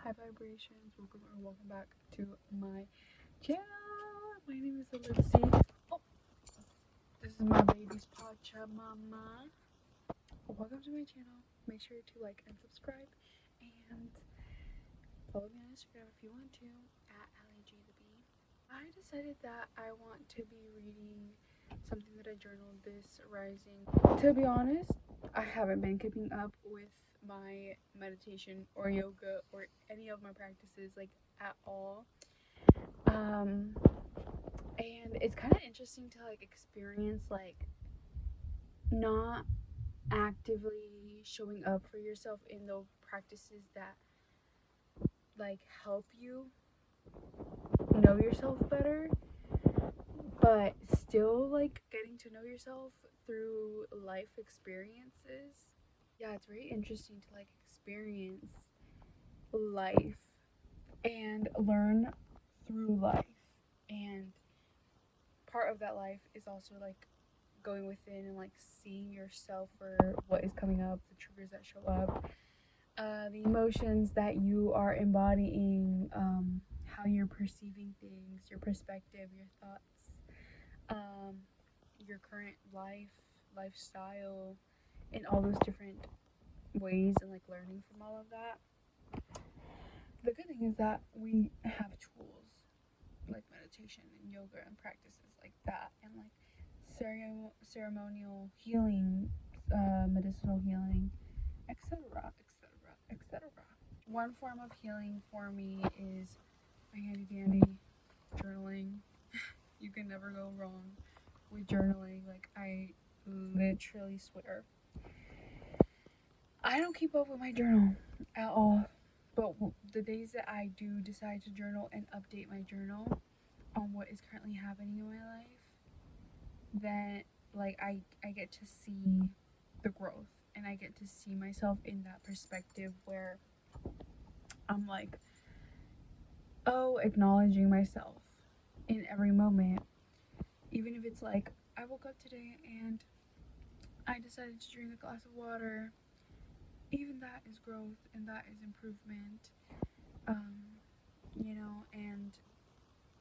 High vibrations, welcome back to my channel. My name is Ellipsy. Oh, this is my baby's pacha mama. Welcome to my channel. Make sure to like and subscribe and follow me on Instagram if you want to at AllieGTheB. I decided that I want to be reading something that I journaled this rising. To be honest, I haven't been keeping up with my meditation or yoga or any of my practices like at all. And it's kind of interesting to like experience like not actively showing up for yourself in those practices that like help you know yourself better, but still like getting to know yourself through life experiences. Yeah, it's very interesting to like experience life and learn through life, and part of that life is also like going within and like seeing yourself for what is coming up, the triggers that show up, the emotions that you are embodying, how you're perceiving things, your perspective, your thoughts, your current lifestyle, in all those different ways, and like learning from all of that. The good thing is that we have tools like meditation and yoga and practices like that, and like ceremonial healing, medicinal healing, etc., etc., etc. One form of healing for me is my handy dandy journaling. You can never go wrong with journaling. Like, I literally swear I don't keep up with my journal at all, but the days that I do decide to journal and update my journal on what is currently happening in my life, then like I get to see the growth, and I get to see myself in that perspective where I'm like, oh, acknowledging myself in every moment, even if it's like I woke up today and I decided to drink a glass of water. Even that is growth, and that is improvement, and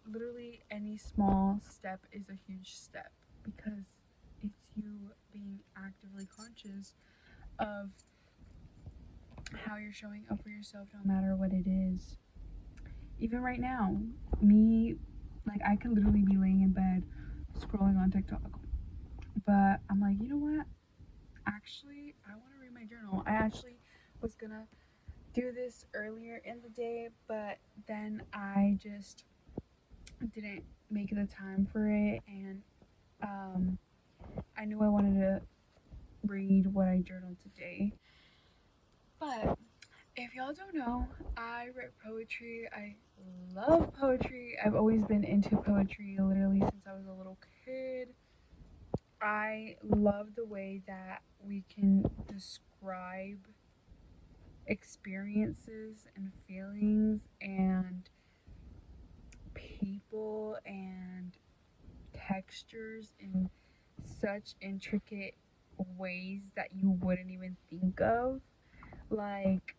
literally any small step is a huge step, because it's you being actively conscious of how you're showing up for yourself, no matter what it is. Even right now, I could literally be laying in bed scrolling on TikTok, but I'm like, you know what? Actually, I want to read my journal. I actually was gonna do this earlier in the day, but then I just didn't make the time for it, and I knew I wanted to read what I journaled today. But if y'all don't know, I write poetry. I love poetry. I've always been into poetry literally since I was a little kid. I love the way that we can describe experiences and feelings and people and textures in such intricate ways that you wouldn't even think of. Like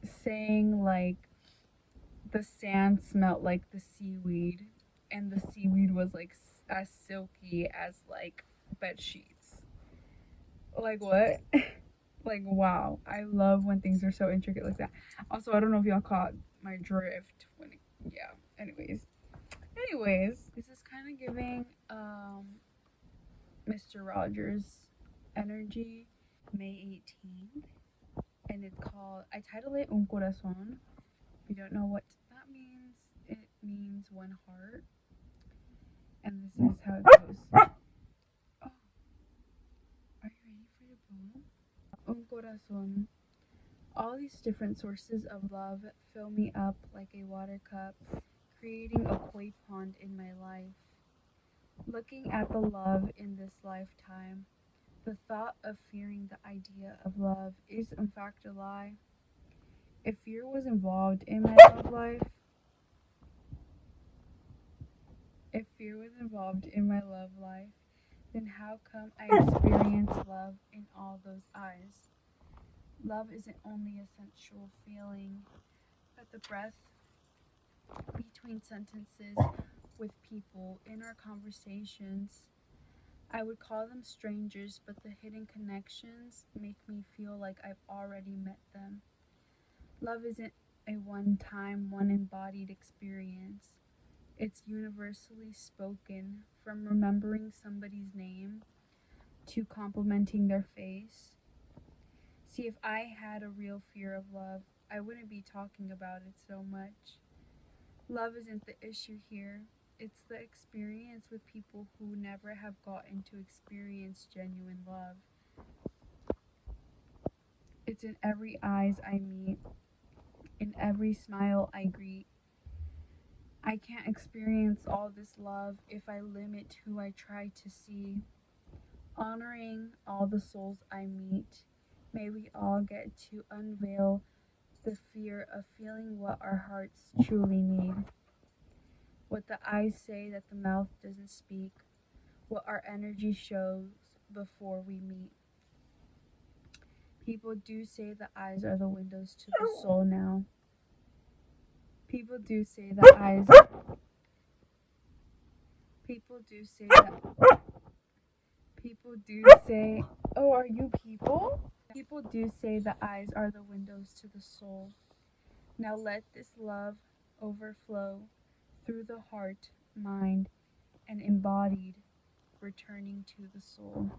saying like the sand smelled like the seaweed, and the seaweed was like as silky as like bed sheets. Like, what? Like, wow. I love when things are so intricate like that. Also, I don't know if y'all caught my drift when anyways, this is kind of giving Mr. Rogers energy. May 18th, and it's called, I titled it Un Corazón. If you don't know what that means, it means one heart, and this is how it goes. Oh, are you ready for your poem? Un Corazón. All these different sources of love fill me up like a water cup, creating a koi pond in my life. Looking at the love in this lifetime, the thought of fearing the idea of love is in fact a lie. If fear was involved in my love life, then how come I experience love in all those eyes? Love isn't only a sensual feeling, but the breath between sentences with people in our conversations. I would call them strangers, but the hidden connections make me feel like I've already met them. Love isn't a one time, one embodied experience. It's universally spoken, from remembering somebody's name to complimenting their face. See, if I had a real fear of love, I wouldn't be talking about it so much. Love isn't the issue here. It's the experience with people who never have gotten to experience genuine love. It's in every eyes I meet, in every smile I greet. I can't experience all this love if I limit who I try to see. Honoring all the souls I meet, may we all get to unveil the fear of feeling what our hearts truly need. What the eyes say that the mouth doesn't speak, what our energy shows before we meet. People do say the eyes are the windows to the soul now. People do say the eyes. People do say that. People do say. Oh, are you people? People do say the eyes are the windows to the soul. Now let this love overflow through the heart, mind, and embodied, returning to the soul.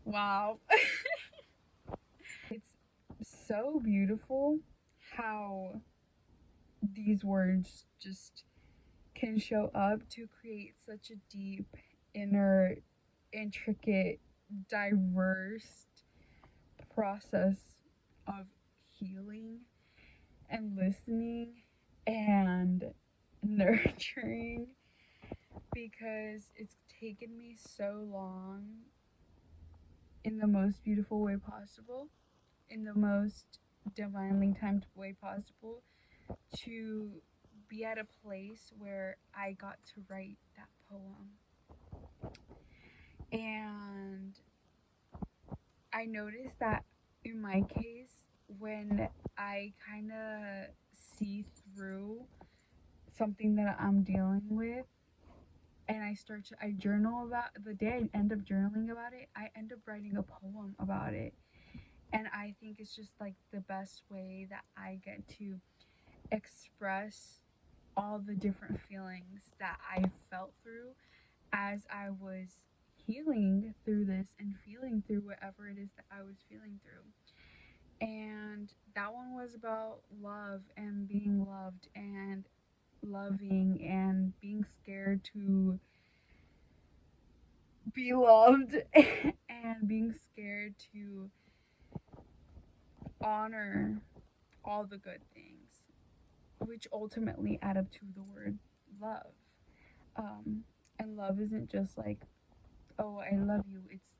Wow. It's so beautiful how these words just can show up to create such a deep, inner, intricate, diverse process of healing and listening and nurturing, because it's taken me so long in the most beautiful way possible, in the most divinely timed way possible, to be at a place where I got to write that poem. And I noticed that in my case, when I kind of see through something that I'm dealing with, and I journal about the day I end up journaling about it, I end up writing a poem about it. And I think it's just like the best way that I get to express all the different feelings that I felt through as I was healing through this and feeling through whatever it is that I was feeling through. And that one was about love and being loved and loving and being scared to be loved and being scared to honor all the good things, which ultimately add up to the word love. And love isn't just like, oh, I love you. It's,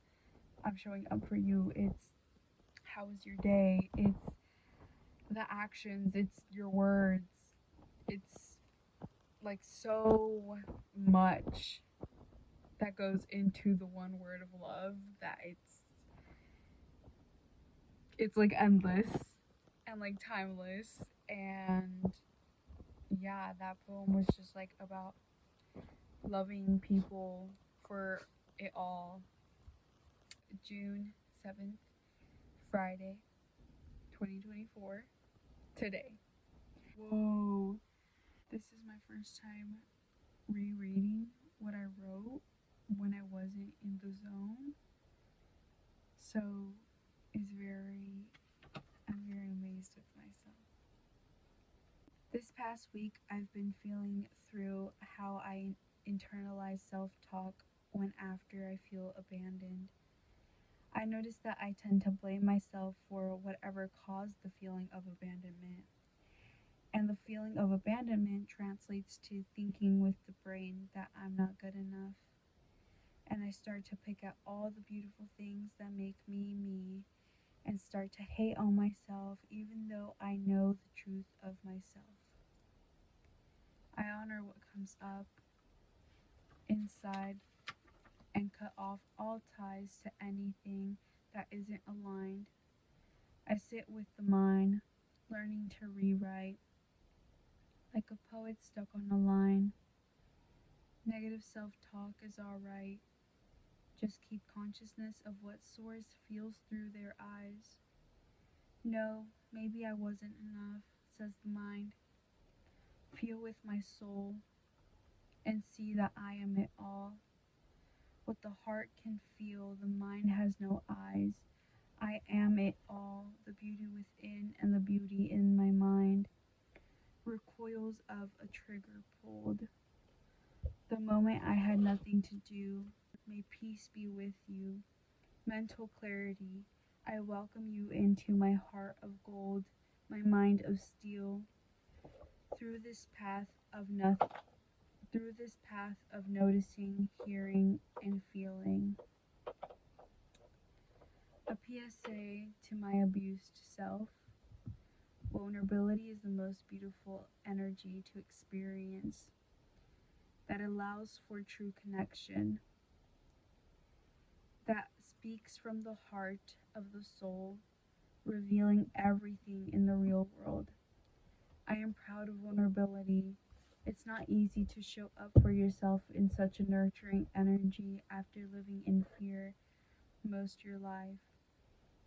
I'm showing up for you. It's, how was your day? It's the actions. It's your words. It's like so much that goes into the one word of love that it's like endless and like timeless. And yeah, that poem was just like about loving people for it all. June 7th, Friday, 2024, today. Whoa, this is my first time rereading what I wrote when I wasn't in the zone. So I'm very amazed with myself. This past week, I've been feeling through how I internalize self-talk when after I feel abandoned. I notice that I tend to blame myself for whatever caused the feeling of abandonment. And the feeling of abandonment translates to thinking with the brain that I'm not good enough. And I start to pick at all the beautiful things that make me me and start to hate on myself even though I know the truth of myself. I honor what comes up inside and cut off all ties to anything that isn't aligned. I sit with the mind, to rewrite, like a poet stuck on a line. Negative self-talk is alright. Just keep consciousness of what source feels through their eyes. No, maybe I wasn't enough, says the mind. Feel with my soul and see that I am it all. What the heart can feel, the mind has no eyes. I am it all, the beauty within and the beauty in my mind. Recoils of a trigger pulled. The moment I had nothing to do, may peace be with you. Mental clarity, I welcome you into my heart of gold, my mind of steel. Through this path of noticing, hearing, and feeling. A PSA to my abused self. Vulnerability is the most beautiful energy to experience that allows for true connection, that speaks from the heart of the soul, revealing everything in the real world. I am proud of vulnerability. It's not easy to show up for yourself in such a nurturing energy after living in fear most of your life,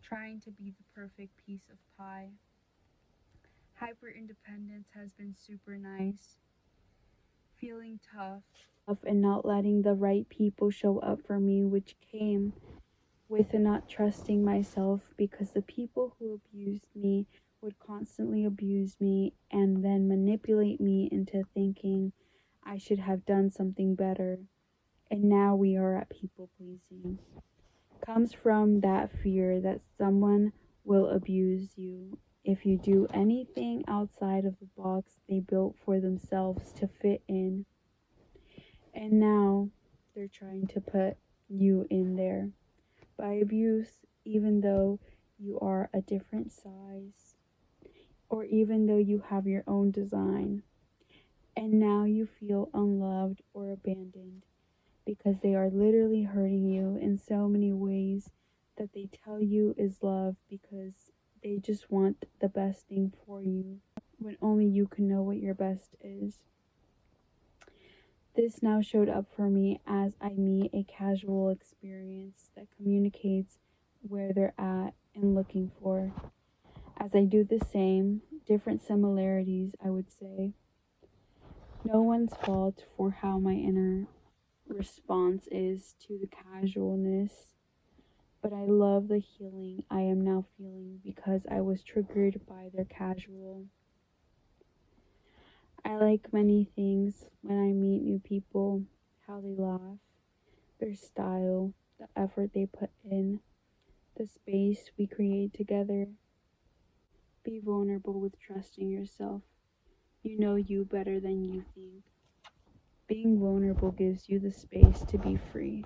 trying to be the perfect piece of pie. Hyper independence has been super nice. Feeling tough and not letting the right people show up for me, which came with not trusting myself because the people who abused me would constantly abuse me and then manipulate me into thinking I should have done something better. And now we are at people pleasing. Comes from that fear that someone will abuse you if you do anything outside of the box they built for themselves to fit in. And now they're trying to put you in there by abuse, even though you are a different size, or even though you have your own design. And now you feel unloved or abandoned because they are literally hurting you in so many ways that they tell you is love because they just want the best thing for you when only you can know what your best is. This now showed up for me as I meet a casual experience that communicates where they're at and looking for. As I do the same, different similarities, I would say. No one's fault for how my inner response is to the casualness, but I love the healing I am now feeling because I was triggered by their casual. I like many things when I meet new people, how they laugh, their style, the effort they put in, the space we create together. Be vulnerable with trusting yourself. You know you better than you think. Being vulnerable gives you the space to be free.